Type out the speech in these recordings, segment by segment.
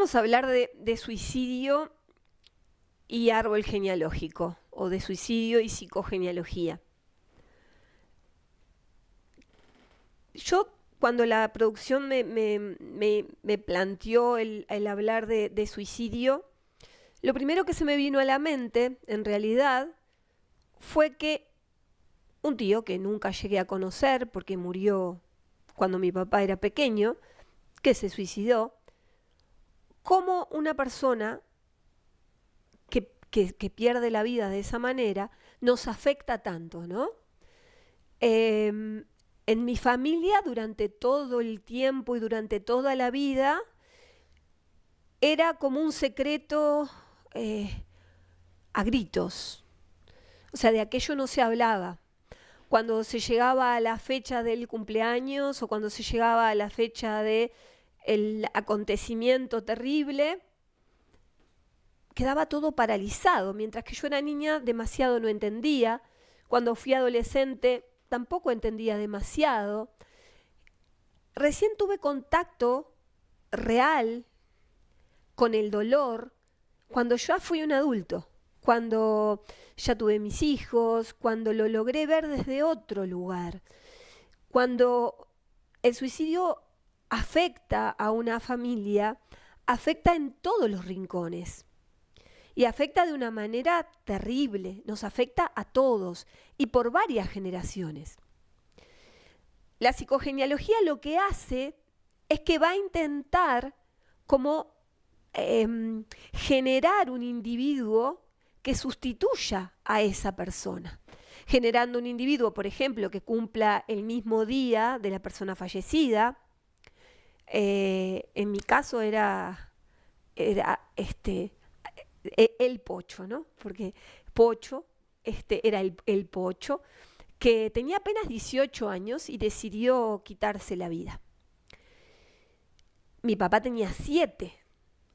vamos a hablar de suicidio y árbol genealógico, o de suicidio y psicogenealogía. Yo, cuando la producción me planteó el hablar de suicidio, lo primero que se me vino a la mente, en realidad, fue que un tío que nunca llegué a conocer, porque murió cuando mi papá era pequeño, que se suicidó, cómo una persona que pierde la vida de esa manera nos afecta tanto, ¿no? En mi familia, durante todo el tiempo y durante toda la vida, era como un secreto a gritos. O sea, de aquello no se hablaba. Cuando se llegaba a la fecha del cumpleaños o cuando se llegaba a la fecha del acontecimiento terrible, quedaba todo paralizado. Mientras que yo era niña, demasiado no entendía. Cuando fui adolescente, tampoco entendía demasiado. Recién tuve contacto real con el dolor cuando ya fui un adulto, cuando ya tuve mis hijos, cuando lo logré ver desde otro lugar, cuando el suicidio afecta a una familia, afecta en todos los rincones y afecta de una manera terrible, nos afecta a todos y por varias generaciones. La psicogenealogía lo que hace es que va a intentar como generar un individuo que sustituya a esa persona, generando un individuo, por ejemplo, que cumpla el mismo día de la persona fallecida. En mi caso era el Pocho, ¿no? Porque Pocho era el Pocho, que tenía apenas 18 años y decidió quitarse la vida. Mi papá tenía 7.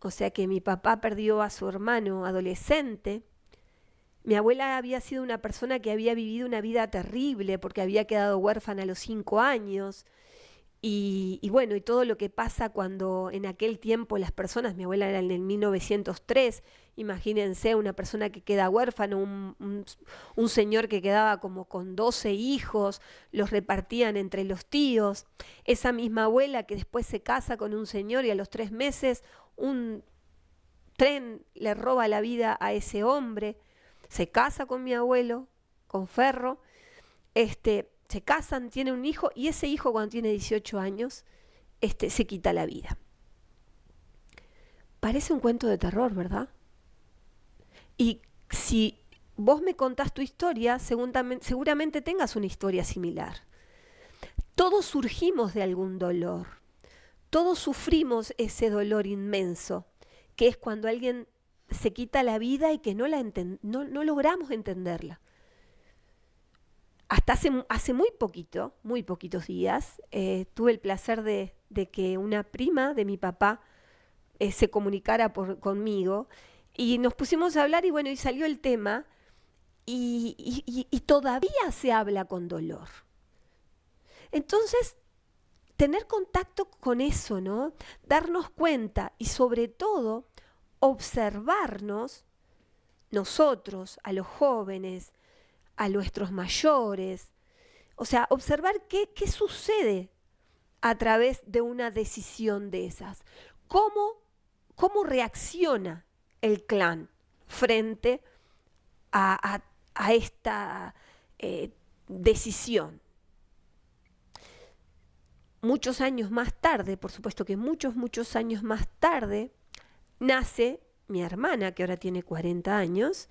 O sea que mi papá perdió a su hermano adolescente. Mi abuela había sido una persona que había vivido una vida terrible porque había quedado huérfana a los 5 años. Y bueno, y todo lo que pasa cuando en aquel tiempo las personas, mi abuela era en el 1903, imagínense una persona que queda huérfano, un señor que quedaba como con 12 hijos, los repartían entre los tíos, esa misma abuela que después se casa con un señor y a los 3 meses un tren le roba la vida a ese hombre, se casa con mi abuelo, con Ferro, se casan, tiene un hijo y ese hijo cuando tiene 18 años se quita la vida. Parece un cuento de terror, ¿verdad? Y si vos me contás tu historia, seguramente tengas una historia similar. Todos surgimos de algún dolor, todos sufrimos ese dolor inmenso, que es cuando alguien se quita la vida y que no logramos entenderla. Hasta hace muy poquitos días, tuve el placer de que una prima de mi papá se comunicara conmigo y nos pusimos a hablar y bueno, y salió el tema y todavía se habla con dolor. Entonces, tener contacto con eso, ¿no? Darnos cuenta y sobre todo observarnos nosotros, a los jóvenes, a nuestros mayores, o sea, observar qué sucede a través de una decisión de esas. ¿Cómo reacciona el clan frente a esta decisión? Muchos años más tarde, por supuesto que muchos años más tarde, nace mi hermana, que ahora tiene 40 años,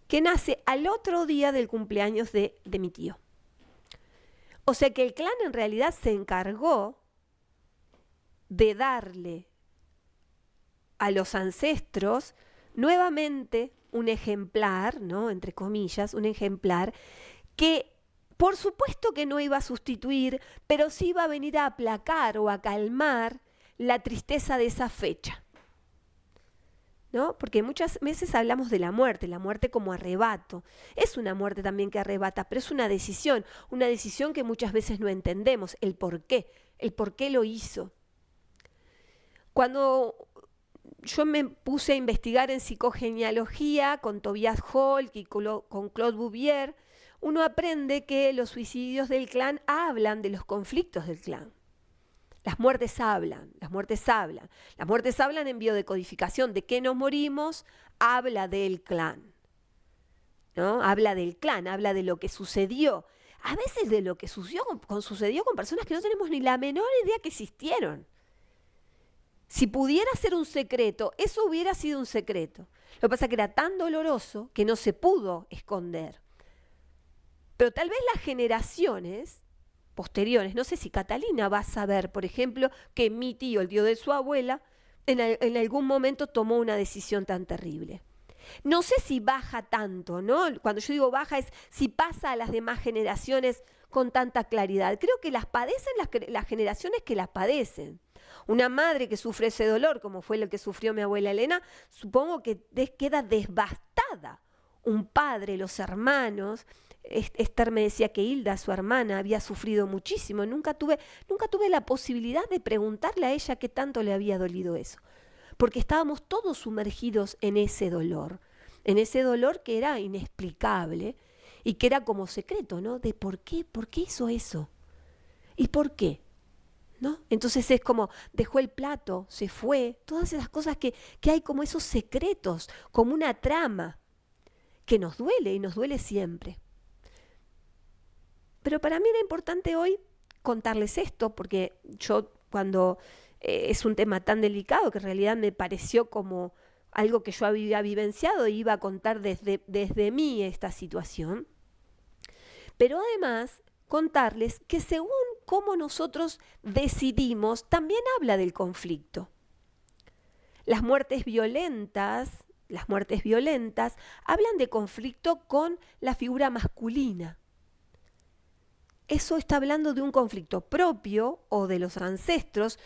que nace al otro día del cumpleaños de mi tío. O sea que el clan en realidad se encargó de darle a los ancestros nuevamente un ejemplar, ¿no? Entre comillas, un ejemplar que por supuesto que no iba a sustituir, pero sí iba a venir a aplacar o a calmar la tristeza de esa fecha, ¿no? Porque muchas veces hablamos de la muerte como arrebato. Es una muerte también que arrebata, pero es una decisión que muchas veces no entendemos, el por qué lo hizo. Cuando yo me puse a investigar en psicogenealogía con Tobias Holk y con Claude Bouvier. Uno aprende que los suicidios del clan hablan de los conflictos del clan. Las muertes hablan, las muertes hablan. Las muertes hablan en biodecodificación. ¿De qué nos morimos? Habla del clan, ¿no? Habla del clan, habla de lo que sucedió. A veces de lo que sucedió con personas que no tenemos ni la menor idea que existieron. Si pudiera ser un secreto, eso hubiera sido un secreto. Lo que pasa es que era tan doloroso que no se pudo esconder. Pero tal vez las generaciones posteriores, no sé si Catalina va a saber, por ejemplo, que mi tío, el tío de su abuela, en algún momento tomó una decisión tan terrible. No sé si baja tanto, ¿no? Cuando yo digo baja es si pasa a las demás generaciones con tanta claridad. Creo que las padecen las generaciones que las padecen. Una madre que sufre ese dolor, como fue lo que sufrió mi abuela Elena, supongo que queda devastada. Un padre, los hermanos. Esther me decía que Hilda, su hermana, había sufrido muchísimo. Nunca tuve la posibilidad de preguntarle a ella qué tanto le había dolido eso. Porque estábamos todos sumergidos en ese dolor que era inexplicable y que era como secreto, ¿no? De por qué hizo eso y por qué, ¿no? Entonces es como dejó el plato, se fue, todas esas cosas que hay como esos secretos, como una trama que nos duele y nos duele siempre. Pero para mí era importante hoy contarles esto, porque yo cuando es un tema tan delicado que en realidad me pareció como algo que yo había vivenciado y iba a contar desde mí esta situación. Pero además contarles que según cómo nosotros decidimos, también habla del conflicto. Las muertes violentas hablan de conflicto con la figura masculina. Eso está hablando de un conflicto propio o de los ancestros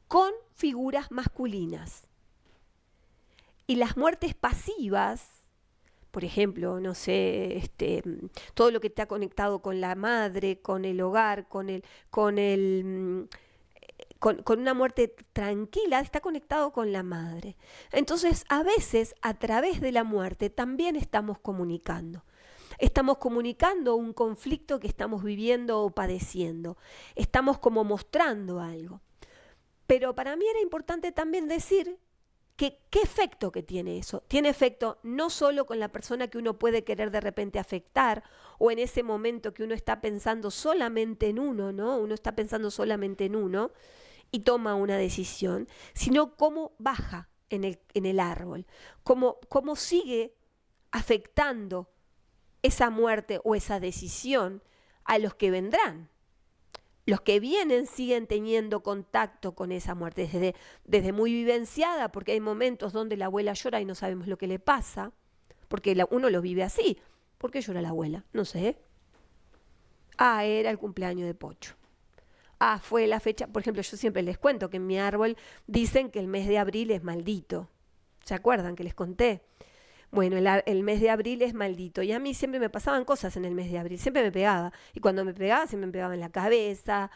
con figuras masculinas. Y las muertes pasivas, por ejemplo, no sé, todo lo que está conectado con la madre, con el hogar, con una muerte tranquila, está conectado con la madre. Entonces, a veces, a través de la muerte, también estamos comunicando. Estamos comunicando un conflicto que estamos viviendo o padeciendo. Estamos como mostrando algo. Pero para mí era importante también decir que qué efecto que tiene eso. Tiene efecto no solo con la persona que uno puede querer de repente afectar o en ese momento que uno está pensando solamente en uno, ¿no? Uno está pensando solamente en uno y toma una decisión, sino cómo baja en el árbol, cómo sigue afectando esa muerte o esa decisión a los que vendrán. Los que vienen siguen teniendo contacto con esa muerte desde muy vivenciada, porque hay momentos donde la abuela llora y no sabemos lo que le pasa, porque uno lo vive así. ¿Por qué llora la abuela? No sé. Era el cumpleaños de Pocho. Fue la fecha. Por ejemplo, yo siempre les cuento que en mi árbol dicen que el mes de abril es maldito. ¿Se acuerdan que les conté? Bueno, el mes de abril es maldito. Y a mí siempre me pasaban cosas en el mes de abril. Siempre me pegaba. Y cuando me pegaba, siempre me pegaba en la cabeza.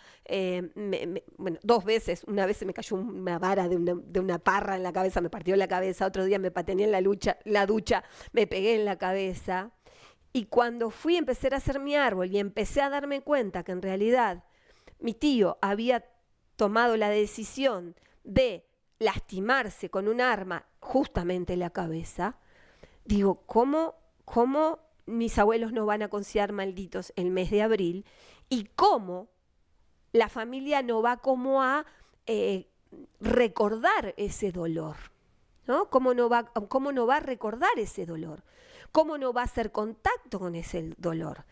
Bueno, 2 veces. Una vez se me cayó una vara de una parra en la cabeza, me partió la cabeza. Otro día me patené en la ducha, me pegué en la cabeza. Y cuando empecé a hacer mi árbol y empecé a darme cuenta que en realidad mi tío había tomado la decisión de lastimarse con un arma justamente en la cabeza, digo, ¿cómo mis abuelos no van a considerar malditos el mes de abril? Y cómo la familia no va como a recordar ese dolor, ¿no? ¿Cómo no va a recordar ese dolor? ¿Cómo no va a hacer contacto con ese dolor?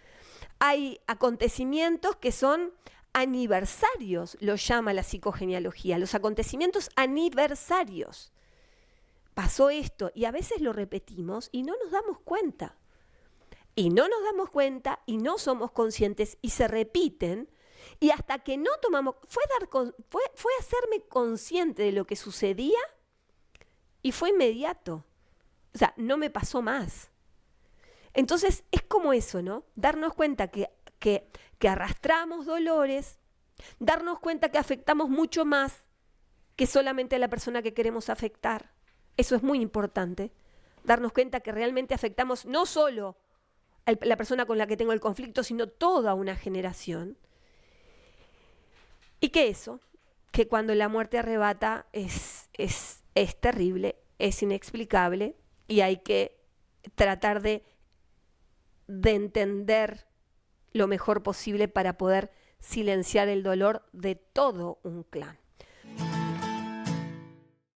Hay acontecimientos que son aniversarios, lo llama la psicogenealogía, los acontecimientos aniversarios. Pasó esto y a veces lo repetimos y no nos damos cuenta. Y no nos damos cuenta y no somos conscientes y se repiten y hasta que no tomamos, fue hacerme consciente de lo que sucedía y fue inmediato. O sea, no me pasó más. Entonces es como eso, ¿no? Darnos cuenta que arrastramos dolores, darnos cuenta que afectamos mucho más que solamente a la persona que queremos afectar. Eso es muy importante, darnos cuenta que realmente afectamos no solo a la persona con la que tengo el conflicto, sino toda una generación. Y que eso, que cuando la muerte arrebata es terrible, es inexplicable y hay que tratar de entender lo mejor posible para poder silenciar el dolor de todo un clan.